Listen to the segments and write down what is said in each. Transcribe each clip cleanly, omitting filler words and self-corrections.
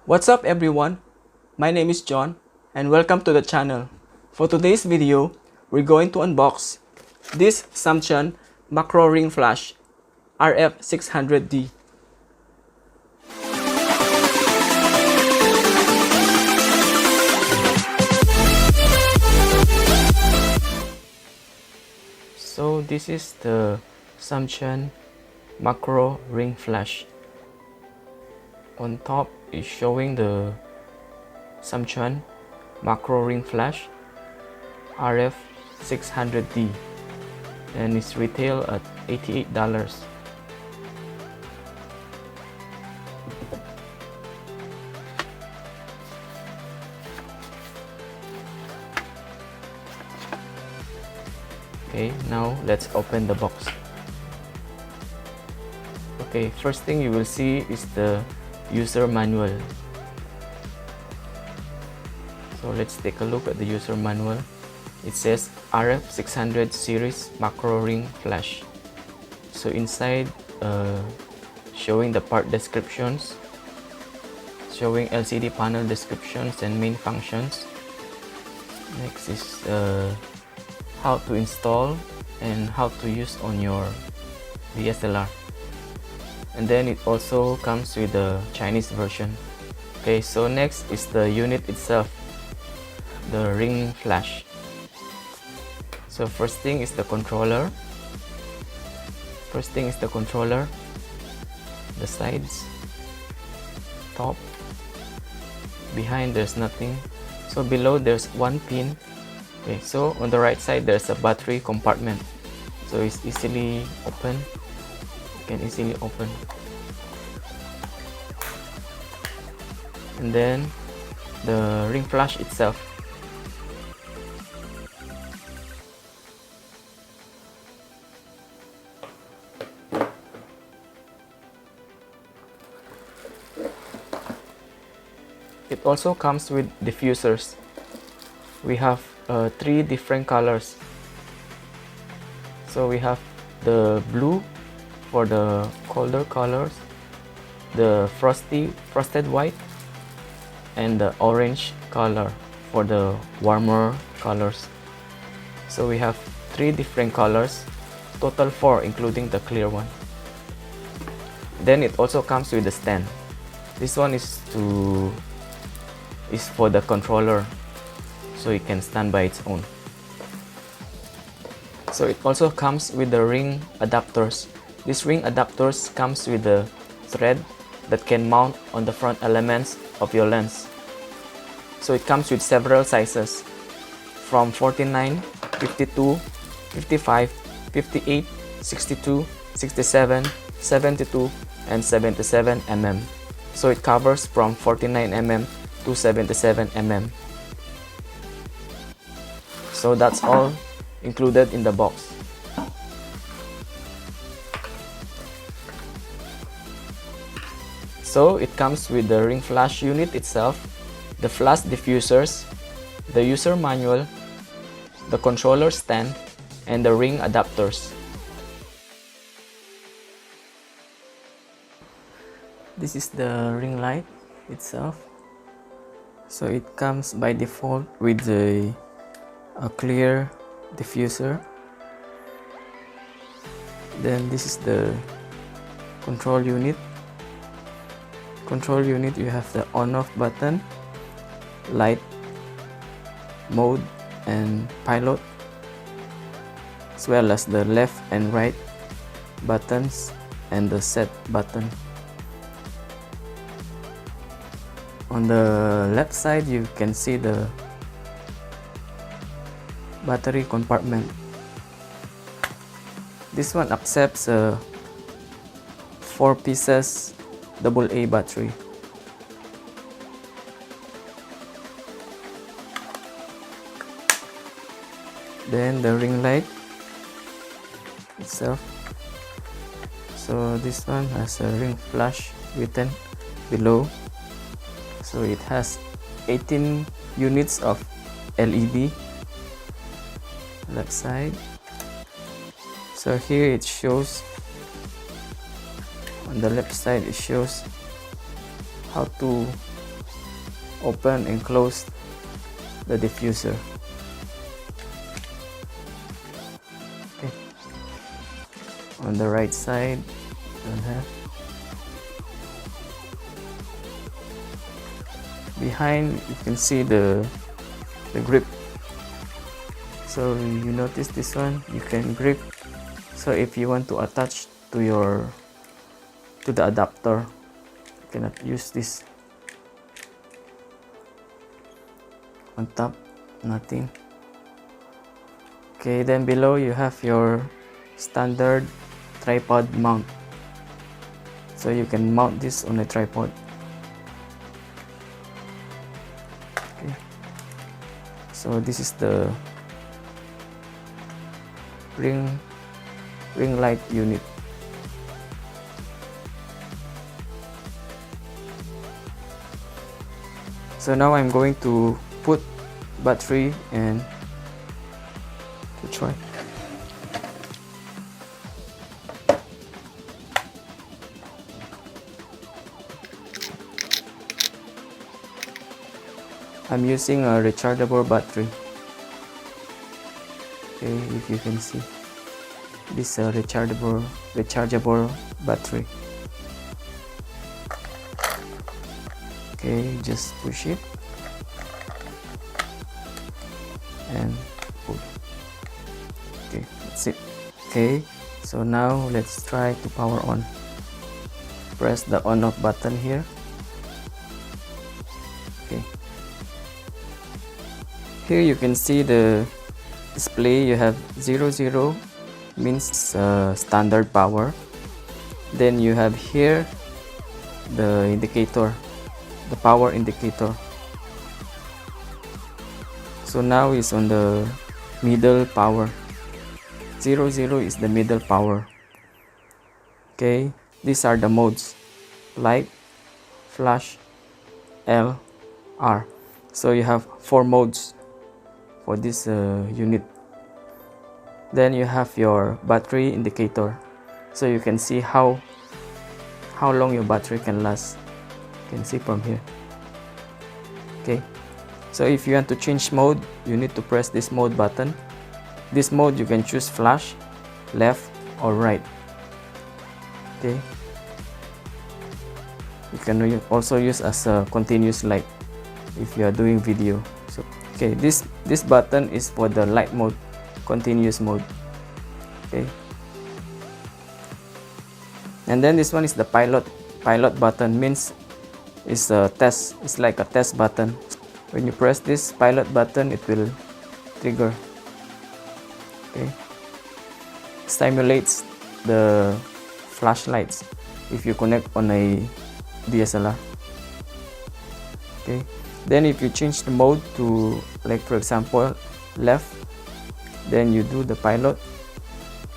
What's up everyone? My name is John and welcome to the channel. For today's video, we're going to unbox this SAMTIAN macro ring flash RF-600D. So this is the SAMTIAN macro ring flash. On top is showing the SAMTIAN macro ring flash RF-600D and it's retail at $88. Okay, now let's open the box. Okay, first thing you will see is the user manual. So let's take a look at the user manual. It says RF600 series macro ring flash. So inside showing the part descriptions, showing LCD panel descriptions and main functions. Next is how to install and how to use on your DSLR. And then it also comes with the Chinese version. Okay, so next is the unit itself, the ring flash. So first thing is the controller. The sides, top, behind there's nothing. So below there's one pin. Okay, so on the right side there's a battery compartment. So it's easily open. Can easily open, and then the ring flash itself. It also comes with diffusers. We have 3 different colors. So we have the blue for the colder colors, the frosted white, and the orange color for the warmer colors. So we have 3 different colors, total 4 including the clear one. Then it also comes with the stand. This one is for the controller, so it can stand by its own. So it also comes with the ring adapters. This ring adapters comes with a thread that can mount on the front elements of your lens. So it comes with several sizes from 49, 52, 55, 58, 62, 67, 72, and 77 mm. So it covers from 49 mm to 77 mm. So that's all included in the box. So it comes with the ring flash unit itself, the flash diffusers, the user manual, the controller stand, and the ring adapters. This is the ring light itself. So it comes by default with a clear diffuser. Then this is the control unit. You have the on-off button, light, mode, and pilot, as well as the left and right buttons and the set button. On the left side you can see the battery compartment. This one accepts 4 pieces AA battery. Then the ring light itself. So this one has a ring flash written below. So it has 18 units of LED. Left side. So here it shows, on the left side it shows how to open and close the diffuser. Okay. On the right side, behind you can see the grip. So you notice this one, you can grip. So if you want to attach to the adapter, you cannot use this. On top, nothing. Okay, then below you have your standard tripod mount. So you can mount this on a tripod. Okay. So this is the ring light unit. So now I'm going to put battery and to try. I'm using a rechargeable battery. Okay, if you can see, this is a rechargeable battery. Okay, just push it and pull. Okay, that's it. Okay, so now let's try to power on. Press the on off button here. Okay, here you can see the display. You have 00 means standard power. Then you have here the indicator, the power indicator. So now it's on the middle power. 00 is the middle power. Okay, these are the modes: light, flash, L, R. So you have 4 modes for this unit. Then you have your battery indicator, so you can see how long your battery can last. You can see from here. Okay, so if you want to change mode, you need to press this mode button. This mode you can choose flash, left or right. Okay, you can also use as a continuous light if you are doing video. So okay, this button is for the light mode, continuous mode. Okay, and then this one is the pilot button, means it's a test. It's like a test button. When you press this pilot button, it will trigger. Okay, stimulates the flashlights if you connect on a DSLR. Okay, then if you change the mode to, like for example, left, then you do the pilot,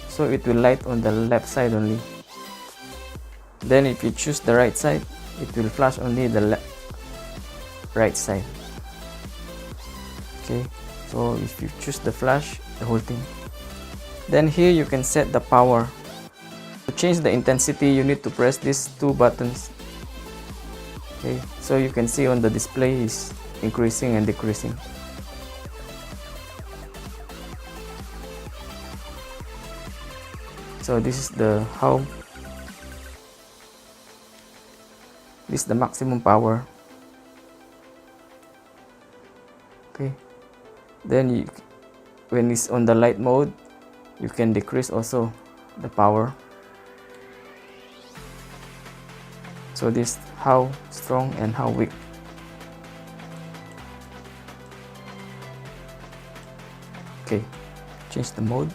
so it will light on the left side only. Then if you choose the right side, it will flash only the right side. Okay, so if you choose the flash, the whole thing. Then here you can set the power. To change the intensity, you need to press these 2 buttons. Okay, so you can see on the display is increasing and decreasing. So this is the maximum power. Okay, then when it's on the light mode, you can decrease also the power. So this how strong and how weak. Okay, change the mode.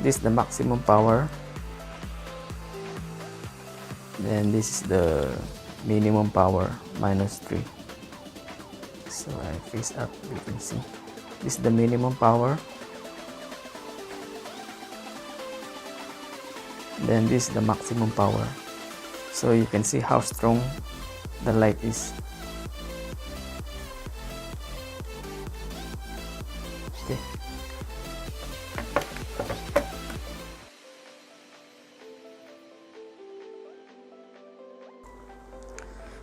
This is the maximum power. Then this is the minimum power, -3. So I face up, you can see. This is the minimum power. Then this is the maximum power. So you can see how strong the light is.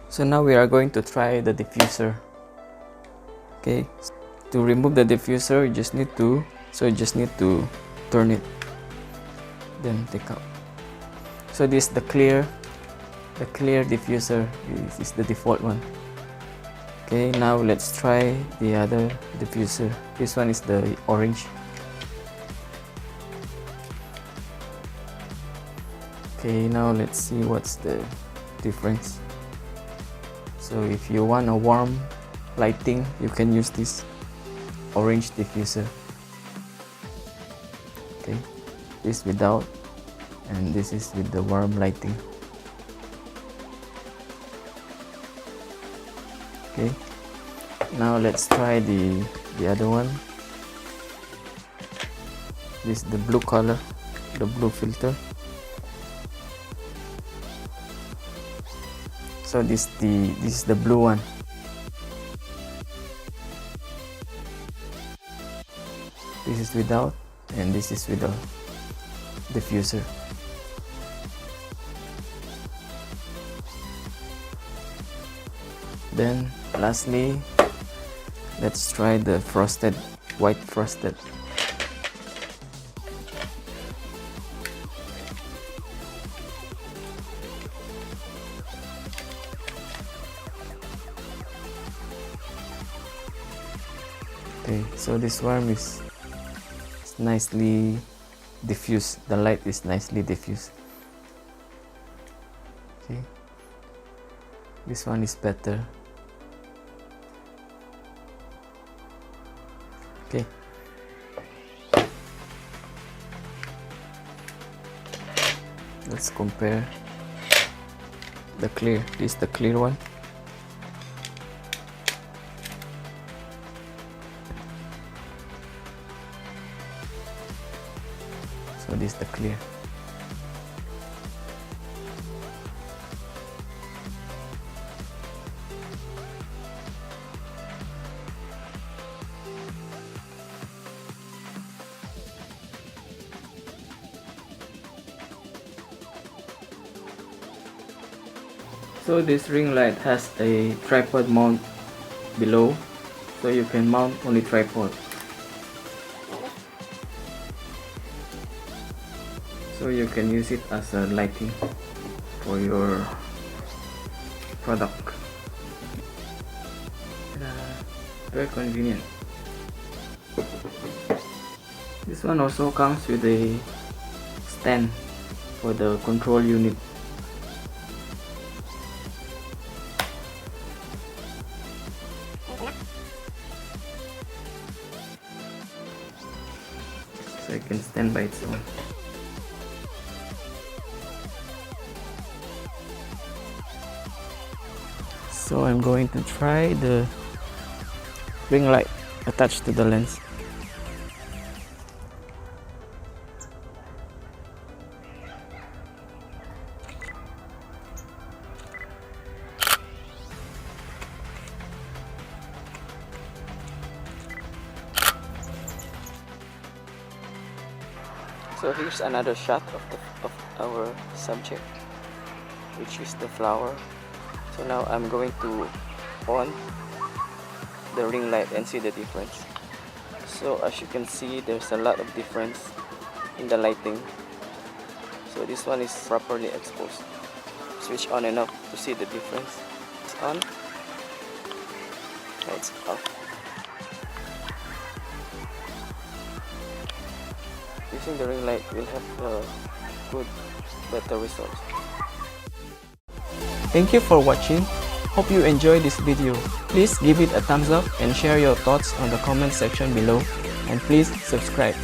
So now we are going to try the diffuser. Okay, to remove the diffuser, you just need to turn it, then take out. So this is the clear diffuser. This is the default one. Okay, now let's try the other diffuser. This one is the orange. Okay, now let's see what's the difference. So if you want a warm lighting, you can use this orange diffuser. Okay, this without, and this is with the warm lighting. Okay, now let's try the other one. This is the blue color, the blue filter. So this is the blue one. This is without, and this is with the diffuser. Then lastly, let's try the white frosted. Okay, so this one is nicely diffused. The light is nicely diffused. Okay, this one is better. Okay, let's compare the clear. This is the clear one. So this is the clear. So this ring light has a tripod mount below, so you can mount on the tripod. So you can use it as a lighting for your product. Very convenient. This one also comes with a stand for the control unit. So it can stand by its own. So I'm going to try the ring light attached to the lens. So here's another shot of our subject, which is the flower. So now I'm going to on the ring light and see the difference. So as you can see, there's a lot of difference in the lighting. So this one is properly exposed. Switch on and off to see the difference. It's on, now it's off. Using the ring light will have better results. Thank you for watching. Hope you enjoyed this video. Please give it a thumbs up and share your thoughts on the comment section below, and please subscribe.